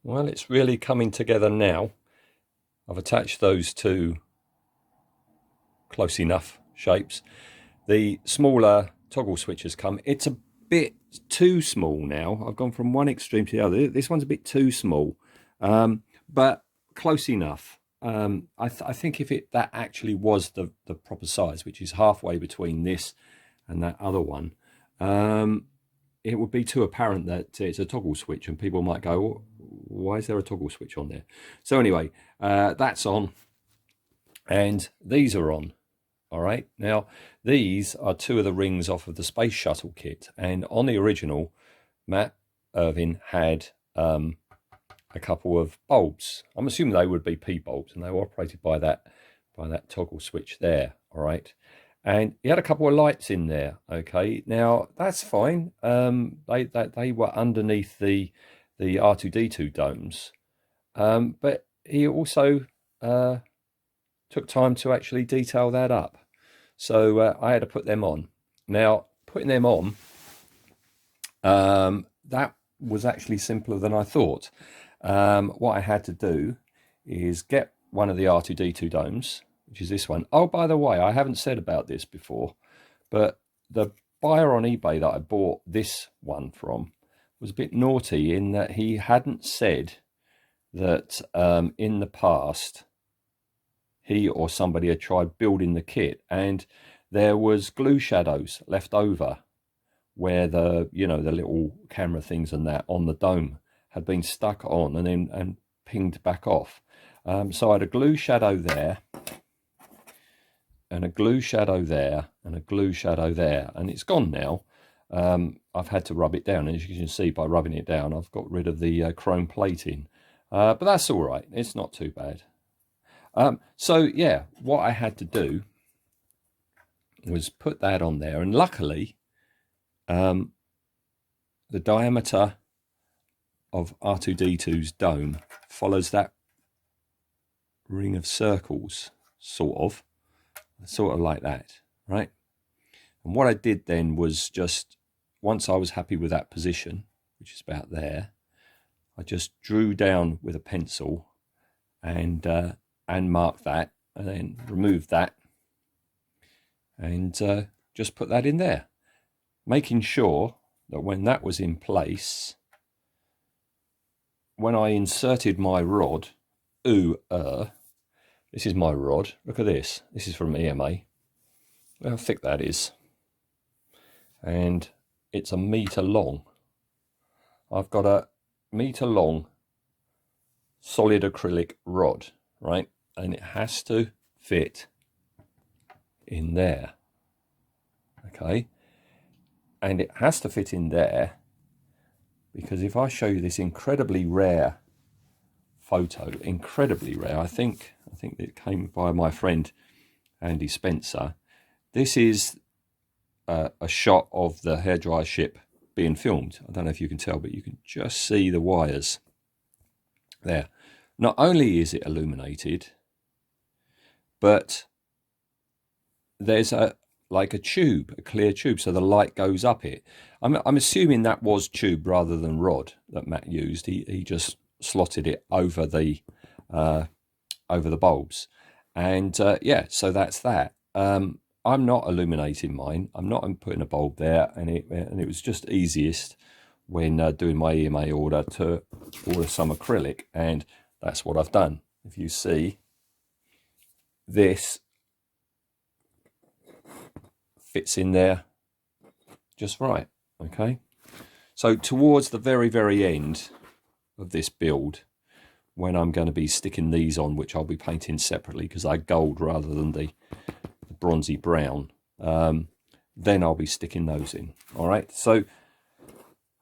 Well, it's really coming together now. I've attached those two close enough shapes. The smaller toggle switch has come. It's a bit too small now. I've gone from one extreme to the other. This one's a bit too small, but close enough. I think if that actually was the proper size, which is halfway between this and that other one, it would be too apparent that it's a toggle switch, and people might go, why is there a toggle switch on there? So anyway, that's on, and these are on. All right, now these are two of the rings off of the Space Shuttle Kit, and on the original, Matt Irvin had a couple of bulbs. I'm assuming they would be P bulbs, and they were operated by that toggle switch there. All right, and he had a couple of lights in there. Okay, now that's fine. They were underneath the R2d2 domes, but he also took time to actually detail that up. So I had to put them on. Now, putting them on, that was actually simpler than I thought. What I had to do is get one of the R2d2 domes, which is this one. Oh, by the way, I haven't said about this before, but the buyer on eBay that I bought this one from was a bit naughty in that he hadn't said that in the past he or somebody had tried building the kit, and there was glue shadows left over where the little camera things and that on the dome had been stuck on and pinged back off. So I had a glue shadow there, and a glue shadow there, and a glue shadow there, and it's gone now. I've had to rub it down, and as you can see by rubbing it down, I've got rid of the chrome plating, but that's all right. It's not too bad. So yeah, what I had to do was put that on there, and luckily the diameter of R2D2's dome follows that ring of circles, sort of like that, right? And what I did then was just, once I was happy with that position, which is about there, I just drew down with a pencil and mark that, and then remove that, and just put that in there, making sure that when that was in place, when I inserted my rod, this is my rod, look at this is from EMA, look how thick that is, and it's a metre long. I've got a metre long solid acrylic rod, right? And it has to fit in there, okay? And it has to fit in there because if I show you this incredibly rare photo, incredibly rare, I think it came by my friend Andy Spencer. This is a shot of the hairdryer ship being filmed. I don't know if you can tell, but you can just see the wires there. Not only is it illuminated, but there's a tube, a clear tube, so the light goes up it. I'm assuming that was tube rather than rod that Matt used. He just slotted it over the bulbs, and yeah, so that's that. I'm not illuminating mine. I'm not putting a bulb there, and it was just easiest when doing my EMA order to order some acrylic, and that's what I've done. If you see, this fits in there just right, okay? So towards the very, very end of this build, when I'm going to be sticking these on, which I'll be painting separately because I gold rather than the bronzy brown, then I'll be sticking those in. All right, so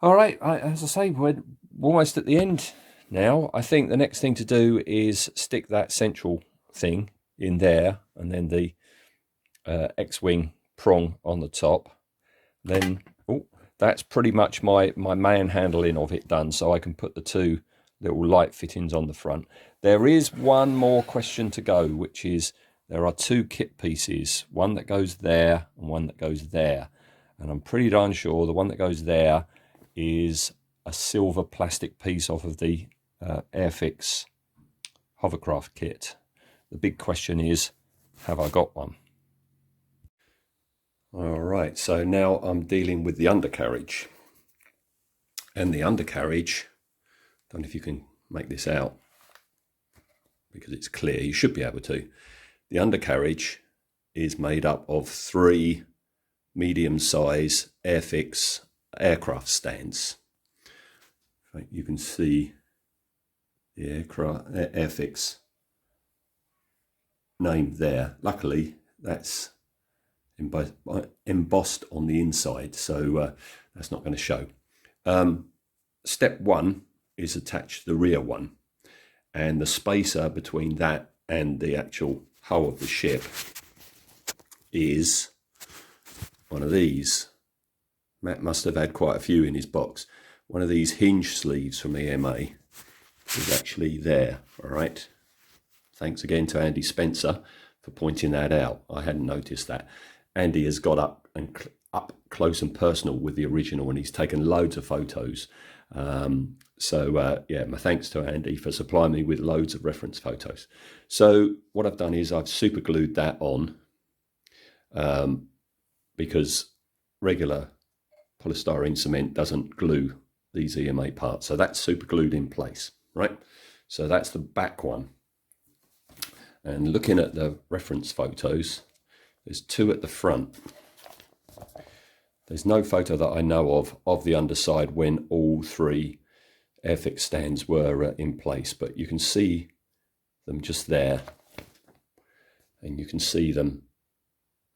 all right, as I say, we're almost at the end now. I think the next thing to do is stick that central thing in there, and then the X-wing prong on the top. Then that's pretty much my man handling of it done, so I can put the two little light fittings on the front. There is one more question to go, which is there are two kit pieces, one that goes there and one that goes there, and I'm pretty darn sure the one that goes there is a silver plastic piece off of the Airfix hovercraft kit. The big question is, have I got one? All right, so now I'm dealing with the undercarriage. And the undercarriage, don't know if you can make this out because it's clear, you should be able to. The undercarriage is made up of 3 medium-size Airfix aircraft stands. You can see the Airfix name there. Luckily, that's embossed on the inside, so that's not going to show. Step 1 is attached to the rear one, and the spacer between that and the actual hull of the ship is one of these. Matt must have had quite a few in his box. One of these hinge sleeves from EMA is actually there. All right. Thanks again to Andy Spencer for pointing that out. I hadn't noticed that. Andy has got up close and personal with the original, and he's taken loads of photos. Yeah, my thanks to Andy for supplying me with loads of reference photos. So what I've done is I've super glued that on because regular polystyrene cement doesn't glue these EMA parts. So that's super glued in place, right? So that's the back one. And looking at the reference photos, there's 2 at the front. There's no photo that I know of the underside when all 3 Airfix stands were in place, but you can see them just there, and you can see them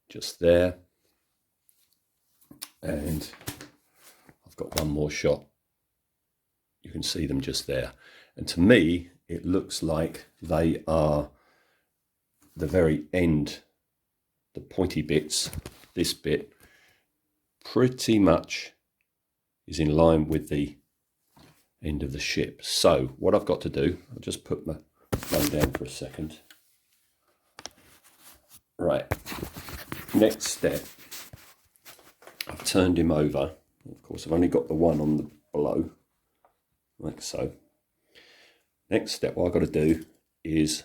just there, and I've got one more shot. You can see them just there, and to me it looks like they are the very end, the pointy bits, this bit pretty much is in line with the end of the ship. So what I've got to do, I'll just put my phone down for a second. Right, next step, I've turned him over. Of course, I've only got the one on the below, like so. Next step, what I've got to do is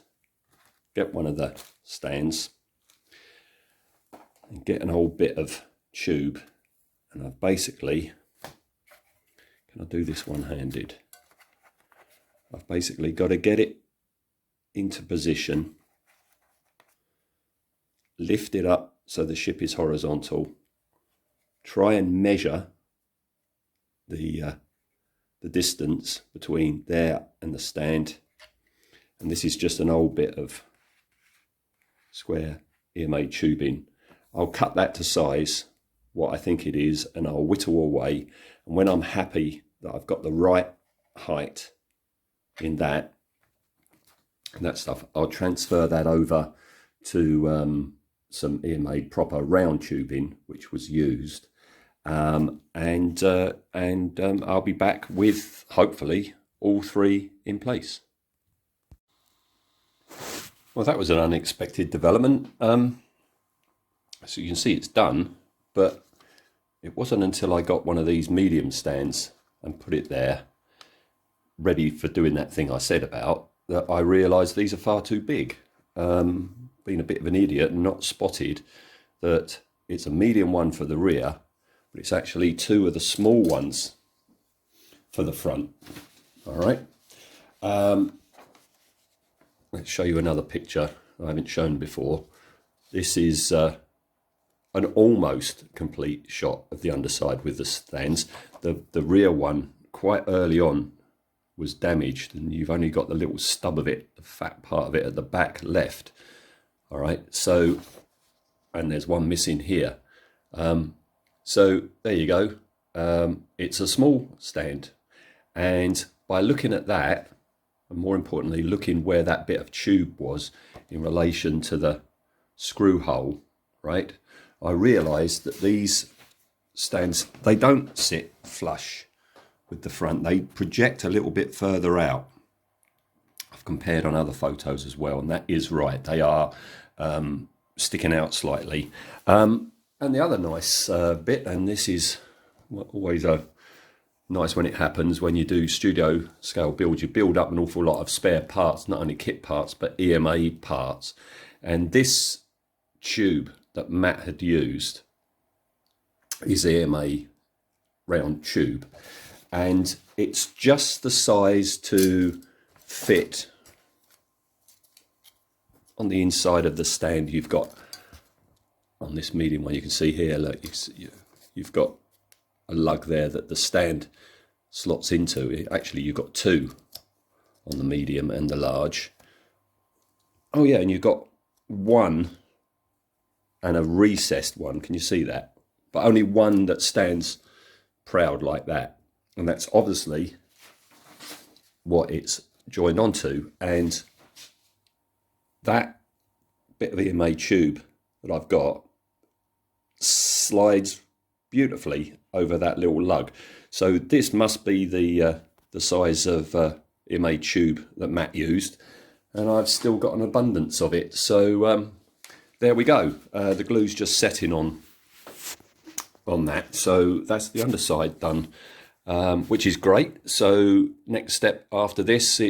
get one of the stands and get an old bit of tube, and I've basically, can I do this one-handed? I've basically got to get it into position, lift it up so the ship is horizontal, try and measure the distance between there and the stand, and this is just an old bit of square EMA tubing. I'll cut that to size, what I think it is, and I'll whittle away, and when I'm happy that I've got the right height in that and that stuff, I'll transfer that over to some EMA proper round tubing which was used, and I'll be back with hopefully all 3 in place. Well, that was an unexpected development. So you can see it's done, but it wasn't until I got one of these medium stands and put it there, ready for doing that thing I said about, that I realised these are far too big. Being a bit of an idiot and not spotted that it's a medium one for the rear, but it's actually 2 of the small ones for the front. All right. Let's show you another picture I haven't shown before. This is an almost complete shot of the underside with the stands. The rear one, quite early on, was damaged, and you've only got the little stub of it, the fat part of it at the back left. All right, so, and there's one missing here. So there you go. It's a small stand, and by looking at that, and more importantly, looking where that bit of tube was in relation to the screw hole, right, I realised that these stands, they don't sit flush with the front. They project a little bit further out. I've compared on other photos as well, and that is right. They are sticking out slightly. And the other nice bit, and this is always a nice when it happens when you do studio scale builds. You build up an awful lot of spare parts, not only kit parts but EMA parts. And this tube that Matt had used is EMA round tube, and it's just the size to fit on the inside of the stand you've got on this medium one. You can see here, look, you've got a lug there that the stand slots into. Actually, you've got two on the medium and the large. Oh yeah, and you've got one and a recessed one. Can you see that? But only one that stands proud like that. And that's obviously what it's joined onto. And that bit of EMA tube that I've got slides beautifully over that little lug. So this must be the size of EMA tube that Matt used, and I've still got an abundance of it. So there we go. The glue's just setting on that, so that's the underside done, which is great. So next step after this,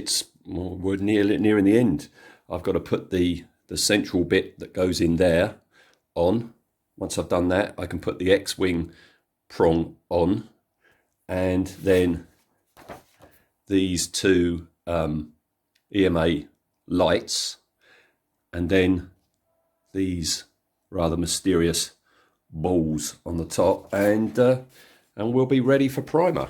we're nearing the end. I've got to put the central bit that goes in there on. Once I've done that, I can put the X-wing prong on, and then these two EMA lights, and then these rather mysterious balls on the top, and we'll be ready for primer.